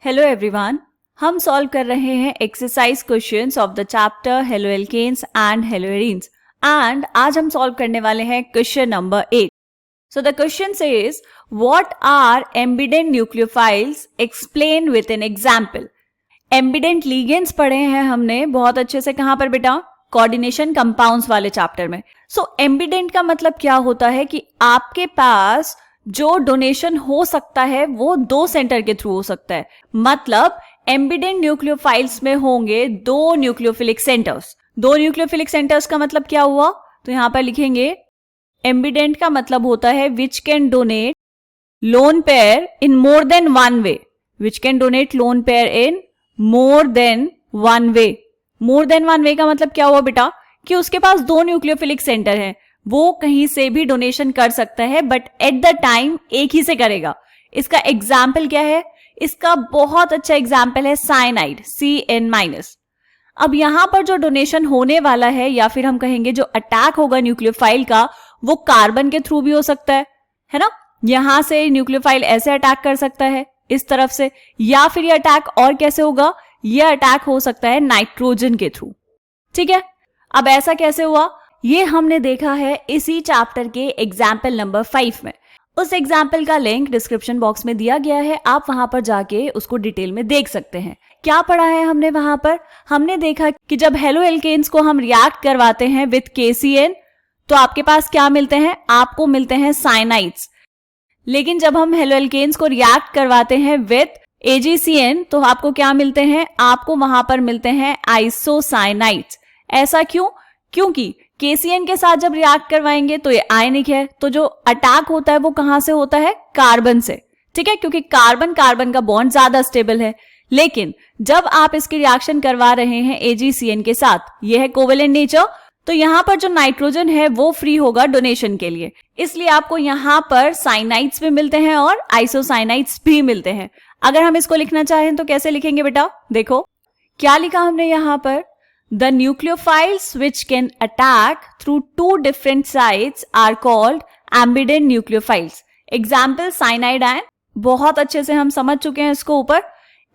Hello everyone, हम solve कर रहे हैं exercise questions of the chapter halo alkanes and halo arenes and आज हम सॉल्व करने वाले हैं question number 8. So the question says what are ambident nucleophiles, explain with an example. Ambident ligands पढ़े हैं हमने बहुत अच्छे से. कहां पर बेटा? कोऑर्डिनेशन कंपाउंड्स वाले चैप्टर में. सो एम्बिडेंट का मतलब क्या होता है कि आपके पास जो डोनेशन हो सकता है वो दो सेंटर के थ्रू हो सकता है. मतलब एम्बिडेंट न्यूक्लियोफाइल्स में होंगे दो न्यूक्लियोफिलिक सेंटर्स. दो न्यूक्लियोफिलिक सेंटर्स का मतलब क्या हुआ? तो यहां पर लिखेंगे एम्बिडेंट का मतलब होता है which can donate lone pair in more than one way. Which can donate lone pair in more than one way. More than one way का मतलब क्या हुआ बेटा? कि उसके पास दो न्यूक्लियोफिलिक सेंटर है, वो कहीं से भी डोनेशन कर सकता है बट एट द टाइम एक ही से करेगा. इसका एग्जाम्पल क्या है? इसका बहुत अच्छा एग्जाम्पल है साइनाइड, CN-. अब यहां पर जो डोनेशन होने वाला है या फिर हम कहेंगे जो अटैक होगा न्यूक्लियोफाइल का, वो कार्बन के थ्रू भी हो सकता है ना? यहां से न्यूक्लियोफाइल ऐसे अटैक कर सकता है इस तरफ से, या फिर ये अटैक और कैसे होगा? ये अटैक हो सकता है नाइट्रोजन के थ्रू. ठीक है, अब ऐसा कैसे हुआ ये हमने देखा है इसी चैप्टर के एग्जाम्पल नंबर 5 में. उस एग्जाम्पल का लिंक डिस्क्रिप्शन बॉक्स में दिया गया है, आप वहां पर जाके उसको डिटेल में देख सकते हैं. क्या पढ़ा है हमने वहां पर? हमने देखा कि जब हेलो एल्केन्स को हम रिएक्ट करवाते हैं विथ KCN तो आपके पास क्या मिलते हैं? आपको मिलते हैं साइनाइड्स. लेकिन जब हम हेलो एल्केन्स को रिएक्ट करवाते हैं विथ AgCN तो आपको क्या मिलते हैं? आपको वहां पर मिलते हैं आइसोसाइनाइड्स. ऐसा क्यों? क्योंकि KCN के साथ जब रिएक्ट करवाएंगे तो ये आयनिक है, तो जो अटैक होता है वो कहां से होता है? कार्बन से. ठीक है, क्योंकि कार्बन कार्बन का बॉन्ड ज्यादा स्टेबल है. लेकिन जब आप इसकी रिएक्शन करवा रहे हैं AgCN के साथ, ये है कोवेलेंट नेचर, तो यहां पर जो नाइट्रोजन है वो फ्री होगा डोनेशन के लिए. इसलिए आपको यहां पर साइनाइड्स भी मिलते हैं और आइसोसाइनाइड्स भी मिलते हैं. अगर हम इसको लिखना चाहें तो कैसे लिखेंगे बेटा? देखो क्या लिखा हमने यहां पर. The nucleophiles which can attack through two different sites are called ambident nucleophiles. Example cyanide ion. बहुत अच्छे से हम समझ चुके हैं इसको ऊपर.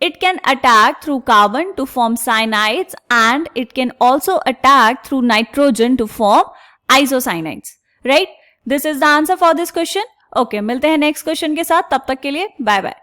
It can attack through carbon to form cyanides and it can also attack through nitrogen to form isocyanides. Right? This is the answer for this question. Okay, मिलते हैं नेक्स्ट क्वेश्चन के साथ. तब तक के लिए बाय बाय.